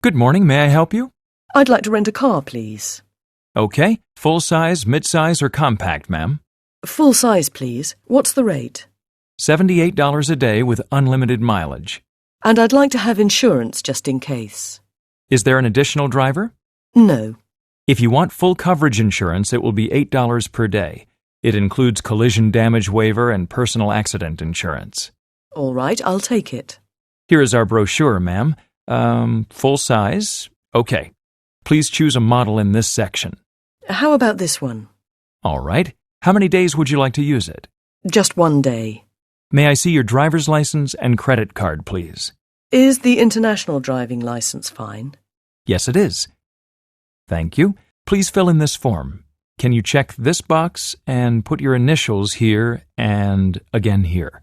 Good morning, may I help you? I'd like to rent a car, please. Okay, full size, mid-size, or compact, ma'am? Full size, please. What's the rate? $78 a day with unlimited mileage. And I'd like to have insurance just in case. Is there an additional driver? No. If you want full coverage insurance, it will be $8 per day. It includes collision damage waiver and personal accident insurance. All right, I'll take it. Here is our brochure, ma'am. Full size? Okay. Please choose a model in this section. How about this one? All right. How many days would you like to use it? Just 1 day. May I see your driver's license and credit card, please? Is the international driving license fine? Yes, it is. Thank you. Please fill in this form. Can you check this box and put your initials here and again here?